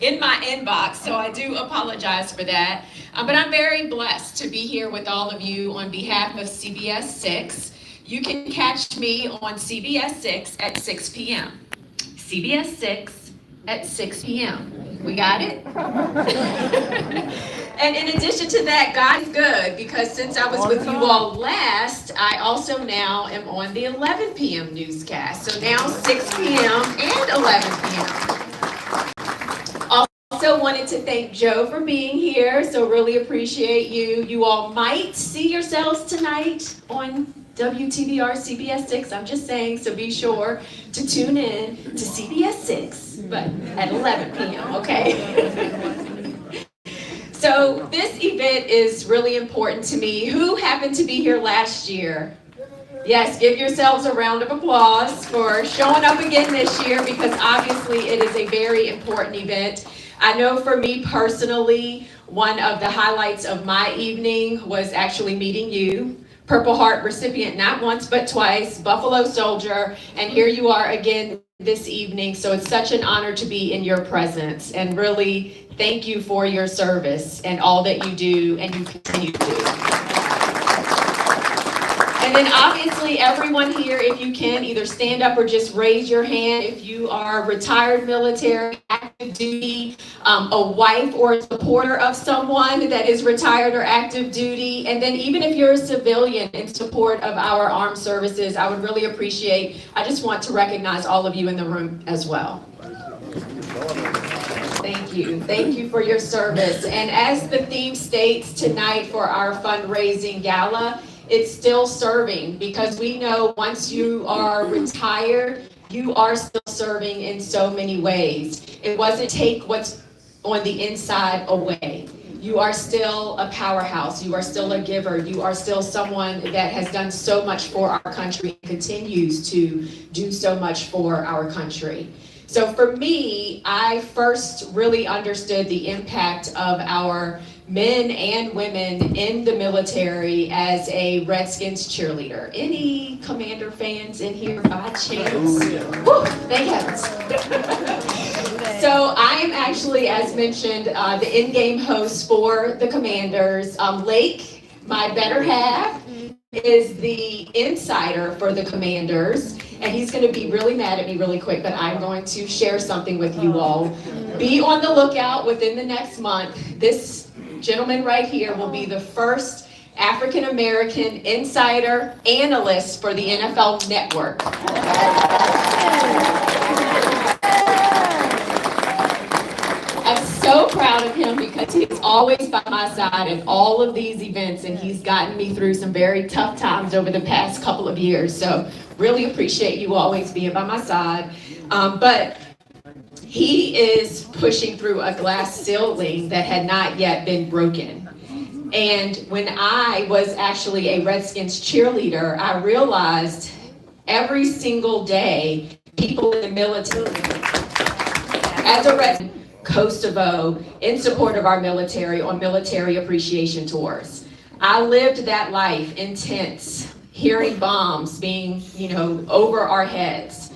in my inbox, so I do apologize for that. But I'm very blessed to be here with all of you on behalf of CBS 6. You can catch me on CBS 6 at 6 p.m. CBS 6 at 6 p.m. We got it? And in addition to that, God is good, because since I was with you all last, I also now am on the 11 p.m. newscast. So now 6 p.m. and 11 p.m. Also wanted to thank Joe for being here, so really appreciate you. You all might see yourselves tonight on WTBR CBS 6, I'm just saying, so be sure to tune in to CBS 6, but at 11 p.m., okay? So this event is really important to me. Who happened to be here last year? Yes, give yourselves a round of applause for showing up again this year, because obviously it is a very important event. I know for me personally, one of the highlights of my evening was actually meeting you, Purple Heart recipient, not once but twice, Buffalo Soldier, and here you are again this evening. So it's such an honor to be in your presence, and really thank you for your service and all that you do and you continue to do. And then obviously everyone here, if you can, either stand up or just raise your hand if you are retired military, active duty, a wife or a supporter of someone that is retired or active duty. And then even if you're a civilian in support of our armed services, I would really appreciate, I just want to recognize all of you in the room as well. Thank you. Thank you for your service. And as the theme states tonight for our fundraising gala, it's still serving, because we know once you are retired, you are still serving in so many ways. It wasn't take what's on the inside away. You are still a powerhouse. You are still a giver. You are still someone that has done so much for our country and continues to do so much for our country. So for me, I first really understood the impact of our men and women in the military as a Redskins cheerleader. Any Commander fans in here by chance? Woo, thank heavens. So I am actually, as mentioned, the in-game host for the Commanders. Lake, my better half, is the insider for the Commanders, and he's going to be really mad at me really quick, but I'm going to share something with you all. Be on the lookout within the next month. This gentleman right here will be the first African American insider analyst for the NFL Network. I'm so proud of him, because he's always by my side in all of these events, and he's gotten me through some very tough times over the past couple of years. So really appreciate you always being by my side. But he is pushing through a glass ceiling that had not yet been broken. And when I was actually a Redskins cheerleader, I realized every single day people in the military, as a Redskins, Kosovo, in support of our military on military appreciation tours. I lived that life in tents, hearing bombs being, over our heads.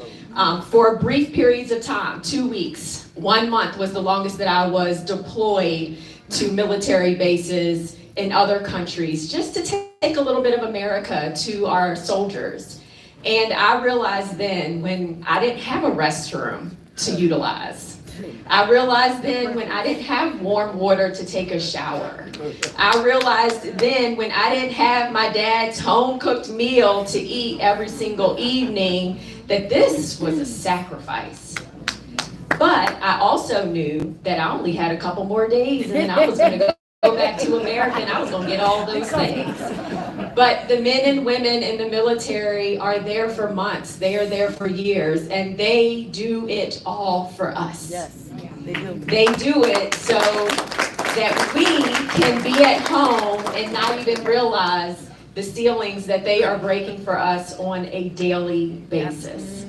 For brief periods of time, 2 weeks, 1 month was the longest that I was deployed to military bases in other countries, just to take a little bit of America to our soldiers. And I realized then, when I didn't have a restroom to utilize, I realized then when I didn't have warm water to take a shower. I realized then when I didn't have my dad's home-cooked meal to eat every single evening, that this was a sacrifice. But I also knew that I only had a couple more days, and then I was going to go back to America, and I was going to get all those things. But the men and women in the military are there for months. They are there for years, and they do it all for us. Yes, they do. They do it so that we can be at home and not even realize the ceilings that they are breaking for us on a daily basis.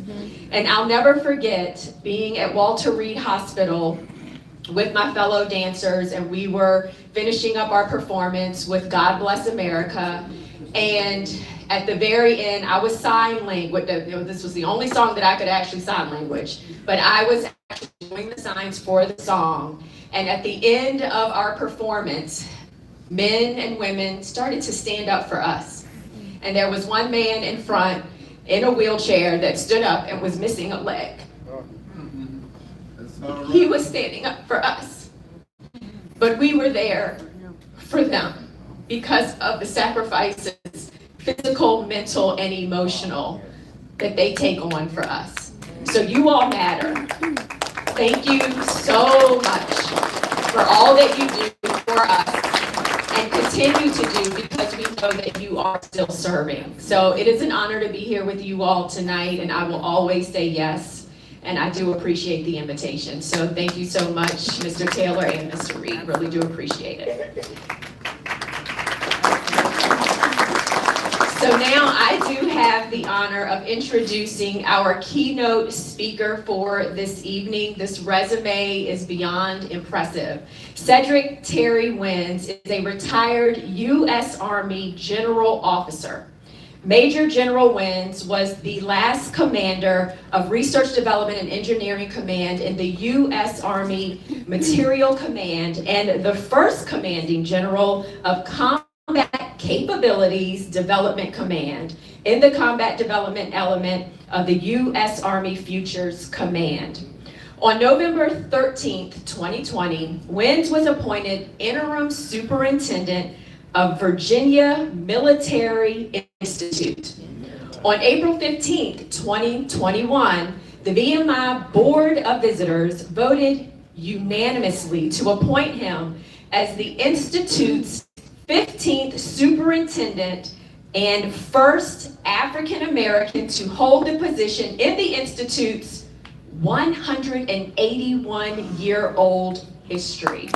And I'll never forget being at Walter Reed Hospital with my fellow dancers, and we were finishing up our performance with God Bless America, and At the very end, I was sign language. This was the only song that I could actually sign language, but I was actually doing the signs for the song. And at the end of our performance, men and women started to stand up for us. And there was one man in front in a wheelchair that stood up and was missing a leg. He was standing up for us. But we were there for them because of the sacrifices, physical, mental, and emotional, that they take on for us. So you all matter. Thank you so much for all that you do for us and continue to do, because we know that you are still serving. So it is an honor to be here with you all tonight, and I will always say yes. And I do appreciate the invitation. So thank you so much, Mr. Taylor and Mr. Reed. Really do appreciate it. So now I do have the honor of introducing our keynote speaker for this evening. This resume is beyond impressive. Cedric Terry Wins is a retired U.S. Army General Officer. Major General Wins was the last commander of Research Development and Engineering Command in the U.S. Army Material Command and the first commanding general of Combat Capabilities Development Command in the Combat Development Element of the U.S. Army Futures Command. On November 13th, 2020, Wins was appointed Interim Superintendent of Virginia Military Institute. On April 15th, 2021, the VMI Board of Visitors voted unanimously to appoint him as the Institute's 15th superintendent and first African American to hold the position in the Institute's 181-year-old history.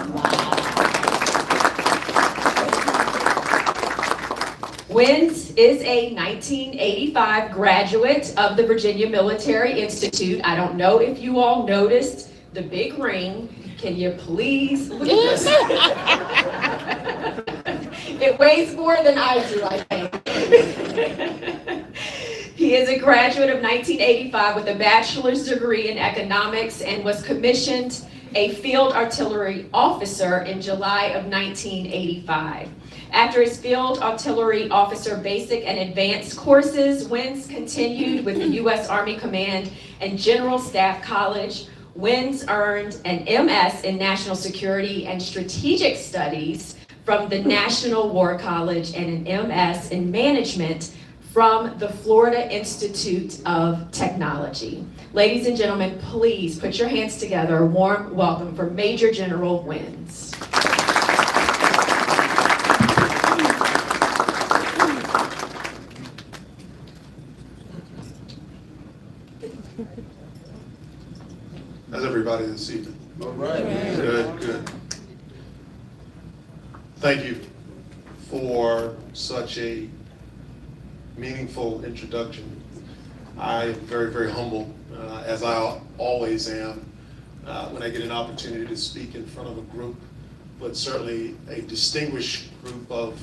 Wins is a 1985 graduate of the Virginia Military Institute. I don't know if you all noticed the big ring. Can you please look at this? It weighs more than I do, I think. He is a graduate of 1985 with a bachelor's degree in economics and was commissioned a field artillery officer in July of 1985. After his Field Artillery Officer Basic and Advanced courses, Wins continued with the U.S. Army Command and General Staff College. Wins earned an MS in National Security and Strategic Studies from the National War College and an MS in Management from the Florida Institute of Technology. Ladies and gentlemen, please put your hands together. A warm welcome for Major General Wins. How's everybody this evening? All right. Good, good. Thank you for such a meaningful introduction. I am very, very humble, as I always am, when I get an opportunity to speak in front of a group, but certainly a distinguished group of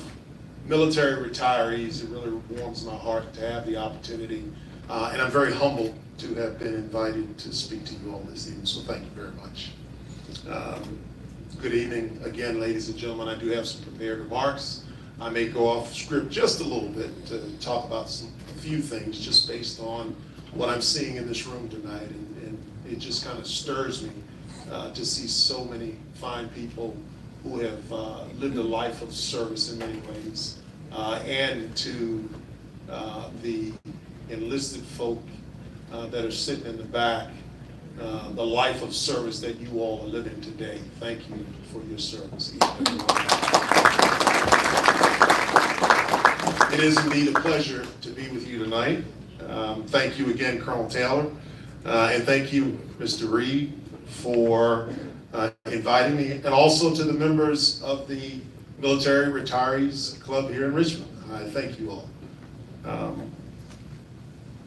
military retirees. It really warms my heart to have the opportunity, and I'm very humbled to have been invited to speak to you all this evening, so thank you very much. Good evening again, ladies and gentlemen. I do have some prepared remarks. I may go off script just a little bit to talk about a few things just based on what I'm seeing in this room tonight, and it just kind of stirs me to see so many fine people who have lived a life of service in many ways, and to the enlisted folk that are sitting in the back, the life of service that you all are living today. Thank you for your service. It is indeed a pleasure to be with you tonight. Thank you again, Colonel Taylor, and thank you, Mr. Reed, for inviting me, and also to the members of the Military Retirees Club here in Richmond. I thank you all.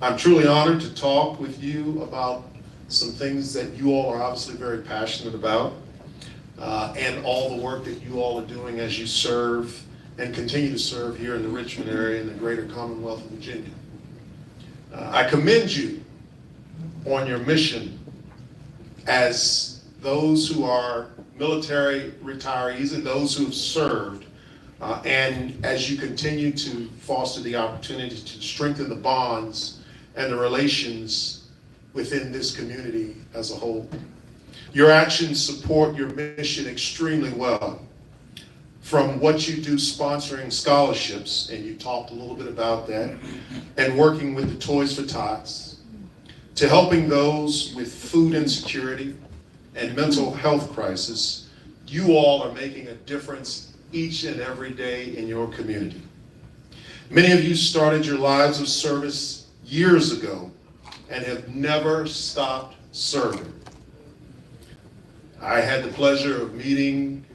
I'm truly honored to talk with you about some things that you all are obviously very passionate about, and all the work that you all are doing as you serve and continue to serve here in the Richmond area and the greater Commonwealth of Virginia. I commend you on your mission as those who are military retirees and those who have served, and as you continue to foster the opportunity to strengthen the bonds and the relations within this community as a whole. Your actions support your mission extremely well. From what you do sponsoring scholarships, and you talked a little bit about that, and working with the Toys for Tots, to helping those with food insecurity and mental health crisis, you all are making a difference each and every day in your community. Many of you started your lives of service years ago and have never stopped serving. I had the pleasure of meeting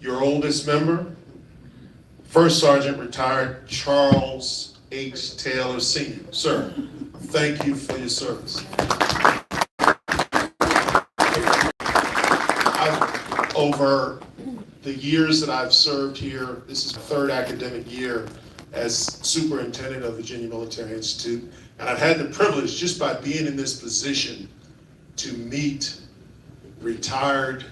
your oldest member, First Sergeant Retired Charles H. Taylor Sr. Sir, thank you for your service. Over the years that I've served here, this is my third academic year as superintendent of Virginia Military Institute, and I've had the privilege, just by being in this position, to meet retired,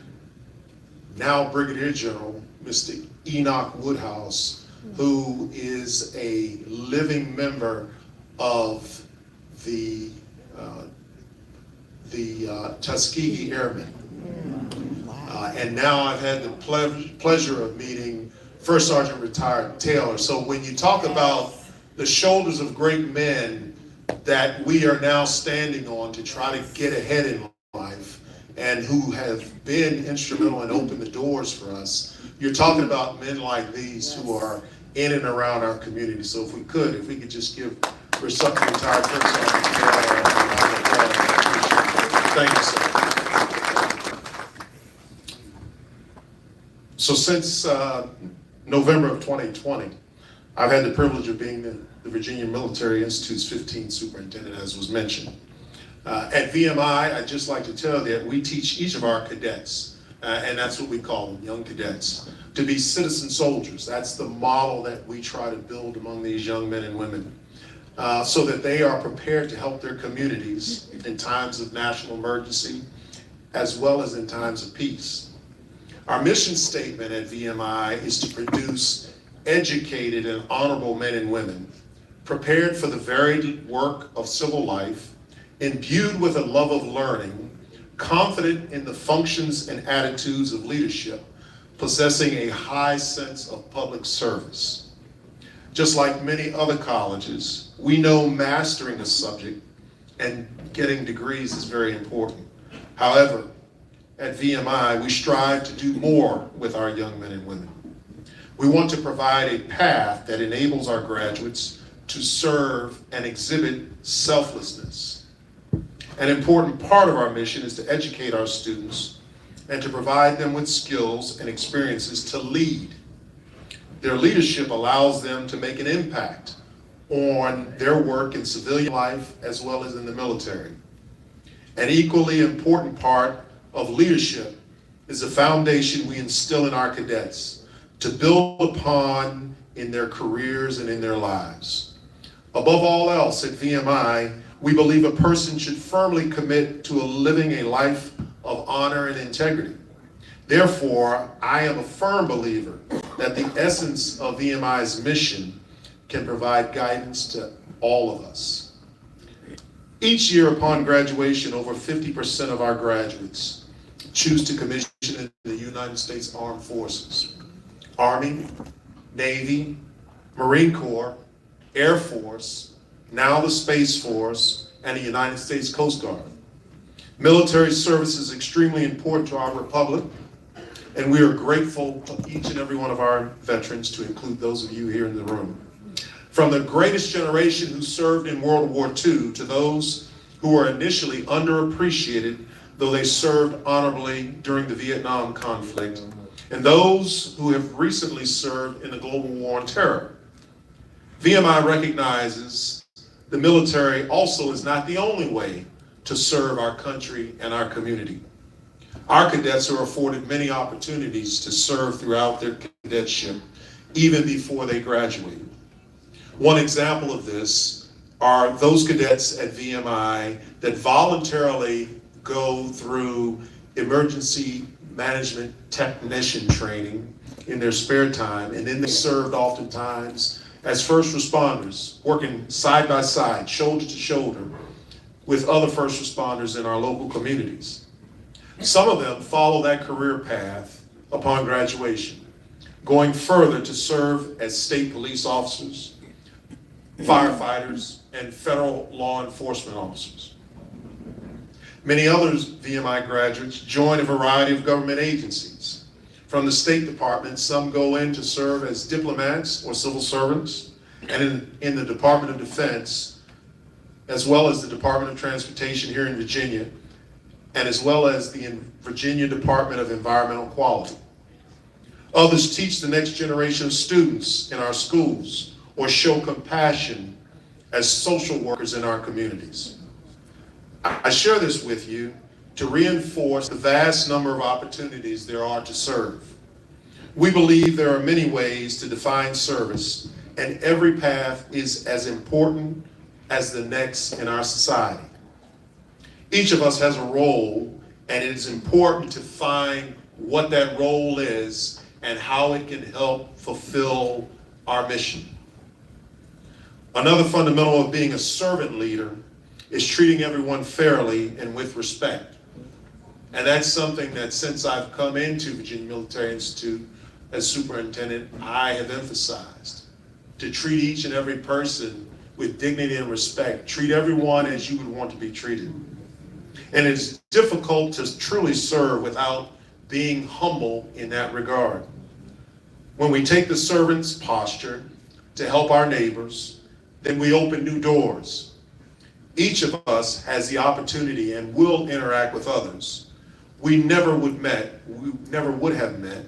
now Brigadier General, Mr. Enoch Woodhouse, who is a living member of the Tuskegee Airmen. And now I've had the pleasure of meeting First Sergeant Retired Taylor. So when you talk about the shoulders of great men that we are now standing on to try to get ahead in life, and who have been instrumental and opened the doors for us, you're talking about men like these who are in and around our community. So if we could just give Retired First Sergeant Taylor a round of applause. Thank you, sir. So since November of 2020, I've had the privilege of being the Virginia Military Institute's 15th superintendent, as was mentioned. At VMI, I'd just like to tell you that we teach each of our cadets, and that's what we call them, young cadets, to be citizen soldiers. That's the model that we try to build among these young men and women, so that they are prepared to help their communities in times of national emergency, as well as in times of peace. Our mission statement at VMI is to produce educated and honorable men and women, prepared for the varied work of civil life, imbued with a love of learning, confident in the functions and attitudes of leadership, possessing a high sense of public service. Just like many other colleges, we know mastering a subject and getting degrees is very important. However, at VMI, we strive to do more with our young men and women. We want to provide a path that enables our graduates to serve and exhibit selflessness. An important part of our mission is to educate our students and to provide them with skills and experiences to lead. Their leadership allows them to make an impact on their work in civilian life as well as in the military. An equally important part of leadership is a foundation we instill in our cadets to build upon in their careers and in their lives. Above all else, at VMI, we believe a person should firmly commit to living a life of honor and integrity. Therefore, I am a firm believer that the essence of VMI's mission can provide guidance to all of us. Each year upon graduation, over 50% of our graduates choose to commission in the United States Armed Forces. Army, Navy, Marine Corps, Air Force, now the Space Force, and the United States Coast Guard. Military service is extremely important to our republic, and we are grateful to each and every one of our veterans, to include those of you here in the room. From the greatest generation who served in World War II to those who were initially underappreciated, though they served honorably during the Vietnam conflict, and those who have recently served in the global war on terror. VMI recognizes the military also is not the only way to serve our country and our community. Our cadets are afforded many opportunities to serve throughout their cadetship even before they graduate. One example of this are those cadets at VMI that voluntarily go through emergency management technician training in their spare time, and then they served oftentimes as first responders, working side by side, shoulder to shoulder with other first responders in our local communities. Some of them follow that career path upon graduation, going further to serve as state police officers, firefighters, and federal law enforcement officers. Many others VMI graduates join a variety of government agencies. From the State Department, some go in to serve as diplomats or civil servants, and in the Department of Defense, as well as the Department of Transportation here in Virginia, and as well as the Virginia Department of Environmental Quality. Others teach the next generation of students in our schools or show compassion as social workers in our communities. I share this with you to reinforce the vast number of opportunities there are to serve. We believe there are many ways to define service, and every path is as important as the next in our society. Each of us has a role, and it is important to find what that role is and how it can help fulfill our mission. Another fundamental of being a servant leader is treating everyone fairly and with respect. And that's something that since I've come into Virginia Military Institute as superintendent, I have emphasized. To treat each and every person with dignity and respect. Treat everyone as you would want to be treated. And it's difficult to truly serve without being humble in that regard. When we take the servant's posture to help our neighbors, then we open new doors. Each of us has the opportunity and will interact with others. We never would have met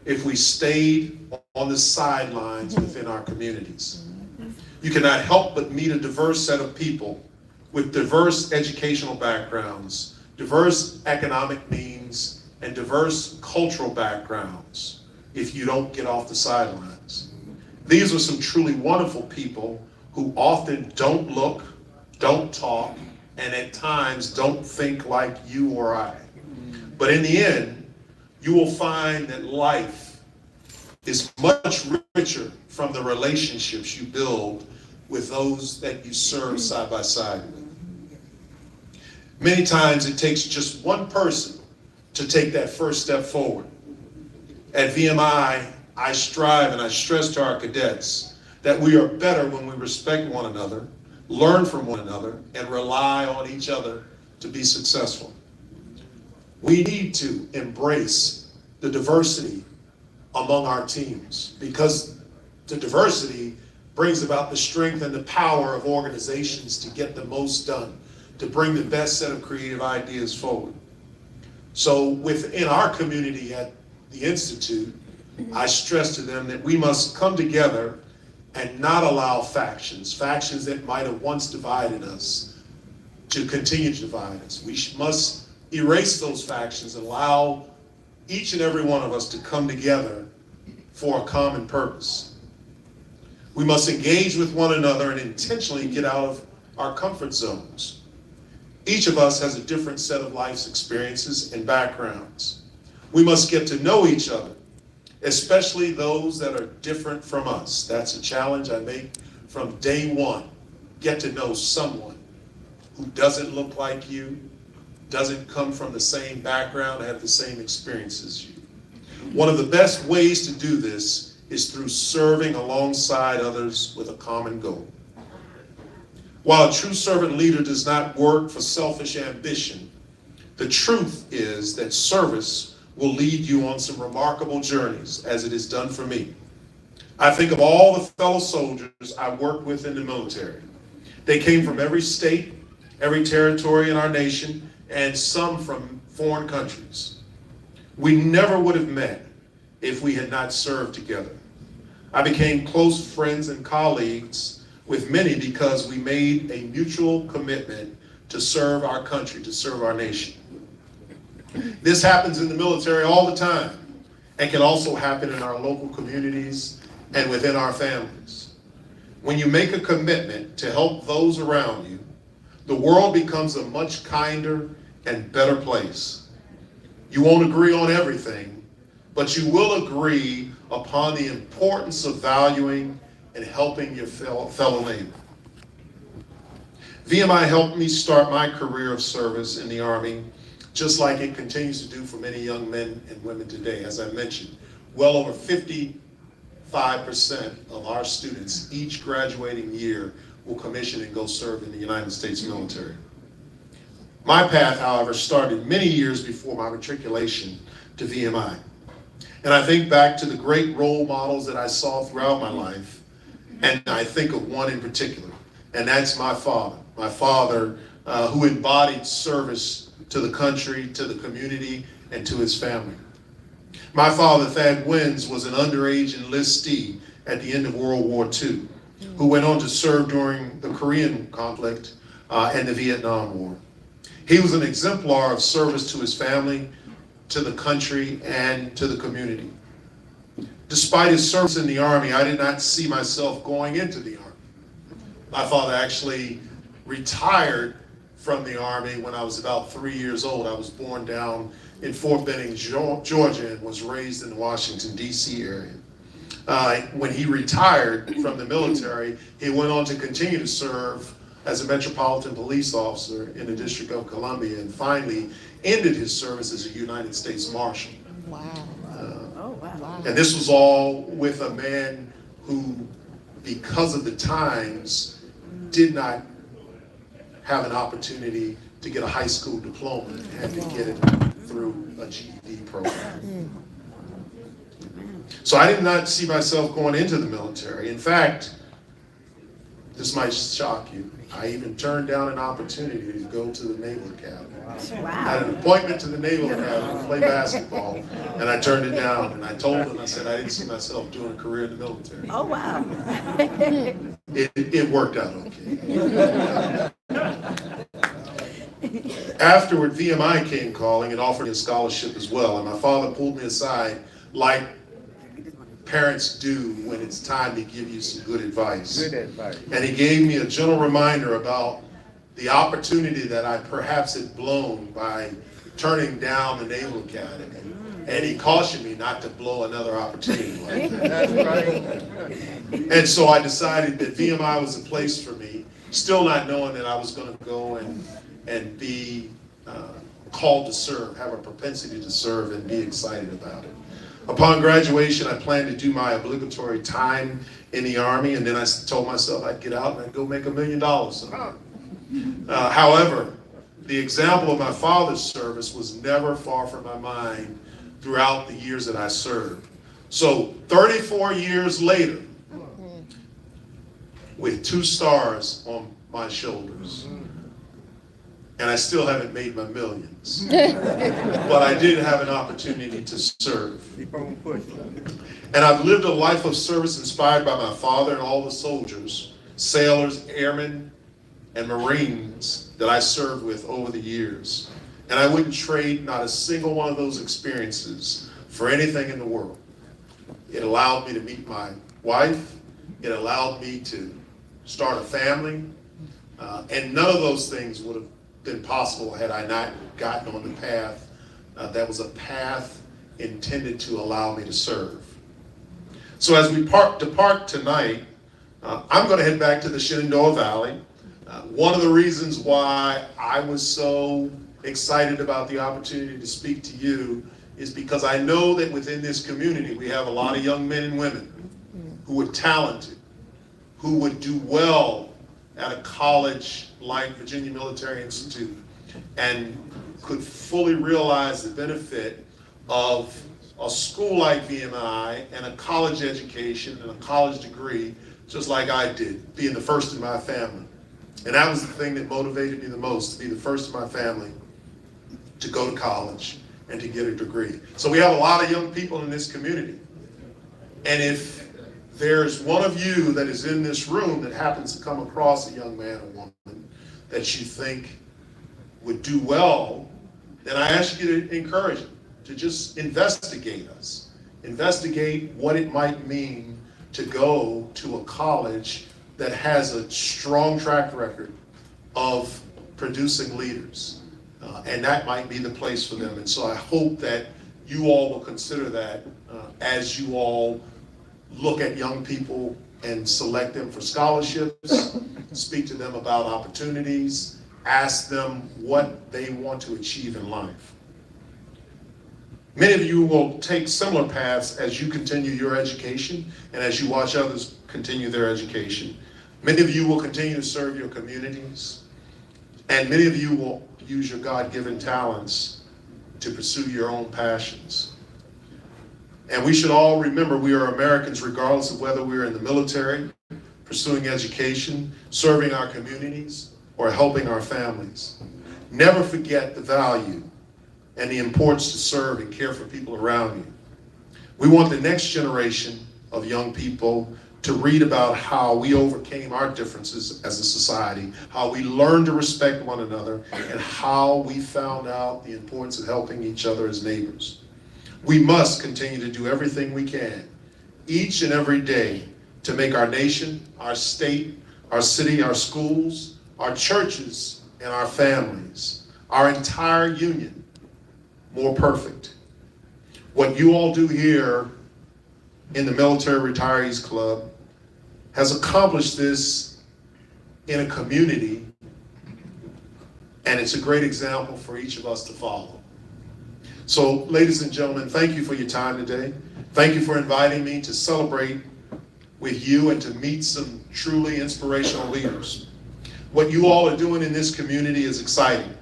if we stayed on the sidelines within our communities. You cannot help but meet a diverse set of people with diverse educational backgrounds, diverse economic means, and diverse cultural backgrounds if you don't get off the sidelines. These are some truly wonderful people who often don't look, don't talk, and at times don't think like you or I. But in the end, you will find that life is much richer from the relationships you build with those that you serve side by side with. Many times it takes just one person to take that first step forward. At VMI, I strive and I stress to our cadets that we are better when we respect one another, learn from one another, and rely on each other to be successful. We need to embrace the diversity among our teams because the diversity brings about the strength and the power of organizations to get the most done, to bring the best set of creative ideas forward. So within our community at the Institute, I stress to them that we must come together and not allow factions that might have once divided us, to continue to divide us. We must erase those factions and allow each and every one of us to come together for a common purpose. We must engage with one another and intentionally get out of our comfort zones. Each of us has a different set of life's experiences and backgrounds. We must get to know each other, especially those that are different from us. That's a challenge I make from day one. Get to know someone who doesn't look like you, doesn't come from the same background, have the same experiences as you. One of the best ways to do this is through serving alongside others with a common goal. While a true servant leader does not work for selfish ambition, the truth is that service will lead you on some remarkable journeys, as it has done for me. I think of all the fellow soldiers I worked with in the military. They came from every state, every territory in our nation, and some from foreign countries. We never would have met if we had not served together. I became close friends and colleagues with many because we made a mutual commitment to serve our country, to serve our nation. This happens in the military all the time and can also happen in our local communities and within our families. When you make a commitment to help those around you, the world becomes a much kinder and better place. You won't agree on everything, but you will agree upon the importance of valuing and helping your fellow neighbor. VMI helped me start my career of service in the Army, just like it continues to do for many young men and women today. As I mentioned, well over 55% of our students each graduating year will commission and go serve in the United States military. My path, however, started many years before my matriculation to VMI. And I think back to the great role models that I saw throughout my life, and I think of one in particular, and that's my father. My father, who embodied service to the country, to the community, and to his family. My father, Thad Wins, was an underage enlistee at the end of World War II, who went on to serve during the Korean conflict and the Vietnam War. He was an exemplar of service to his family, to the country, and to the community. Despite his service in the Army, I did not see myself going into the Army. My father actually retired from the Army when I was about 3 years old. I was born down in Fort Benning, Georgia, and was raised in the Washington, D.C. area. When he retired from the military, he went on to continue to serve as a Metropolitan Police Officer in the District of Columbia, and finally ended his service as a United States Marshal. Wow. Wow. And this was all with a man who, because of the times, did not have an opportunity to get a high school diploma and had to get it through a GED program. So I did not see myself going into the military. In fact, this might shock you, I even turned down an opportunity to go to the Naval Academy. I had an appointment to the Naval Academy to play basketball, and I turned it down. And I told them, I said, I didn't see myself doing a career in the military. Oh, wow. It worked out okay. Afterward, VMI came calling and offered me a scholarship as well. And my father pulled me aside like parents do when it's time to give you some good advice. Good advice. And he gave me a gentle reminder about the opportunity that I perhaps had blown by turning down the Naval Academy. And he cautioned me not to blow another opportunity like that. That's right. And so I decided that VMI was a place for me, still not knowing that I was going to go and be called to serve, have a propensity to serve, and be excited about it. Upon graduation, I planned to do my obligatory time in the Army, and then I told myself I'd get out and I'd go make $1 million somewhere. However, the example of my father's service was never far from my mind throughout the years that I served. So 34 years later, with 2 stars on my shoulders, and I still haven't made my millions, but I did have an opportunity to serve. Keep on pushing. And I've lived a life of service inspired by my father and all the soldiers, sailors, airmen, and Marines that I served with over the years. And I wouldn't trade not a single one of those experiences for anything in the world. It allowed me to meet my wife. It allowed me to start a family. And none of those things would have been possible had I not gotten on the path that was a path intended to allow me to serve. So as we depart tonight, I'm going to head back to the Shenandoah Valley. One of the reasons why I was so excited about the opportunity to speak to you is because I know that within this community we have a lot of young men and women who are talented, who would do well at a college like Virginia Military Institute and could fully realize the benefit of a school like VMI and a college education and a college degree, just like I did, being the first in my family. And that was the thing that motivated me the most, to be the first in my family to go to college and to get a degree. So we have a lot of young people in this community. And if there's one of you that is in this room that happens to come across a young man or woman that you think would do well, then I ask you to encourage them to just investigate us. Investigate what it might mean to go to a college that has a strong track record of producing leaders. And that might be the place for them. And so I hope that you all will consider that as you all look at young people and select them for scholarships, speak to them about opportunities, ask them what they want to achieve in life. Many of you will take similar paths as you continue your education and as you watch others continue their education. Many of you will continue to serve your communities, and many of you will use your God-given talents to pursue your own passions. And we should all remember we are Americans regardless of whether we're in the military, pursuing education, serving our communities, or helping our families. Never forget the value and the importance to serve and care for people around you. We want the next generation of young people to read about how we overcame our differences as a society, how we learned to respect one another, and how we found out the importance of helping each other as neighbors. We must continue to do everything we can, each and every day, to make our nation, our state, our city, our schools, our churches, and our families, our entire union, more perfect. What you all do here in the Military Retirees Club has accomplished this in a community, and it's a great example for each of us to follow. So, ladies and gentlemen, thank you for your time today. Thank you for inviting me to celebrate with you and to meet some truly inspirational leaders. What you all are doing in this community is exciting.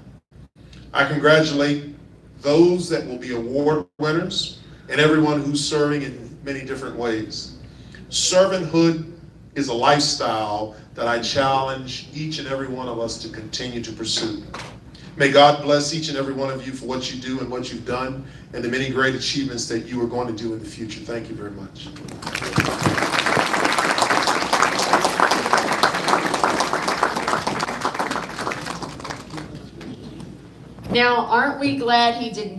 I congratulate those that will be award winners and everyone who's serving in many different ways. Servanthood is a lifestyle that I challenge each and every one of us to continue to pursue. May God bless each and every one of you for what you do and what you've done and the many great achievements that you are going to do in the future. Thank you very much. Now, aren't we glad he did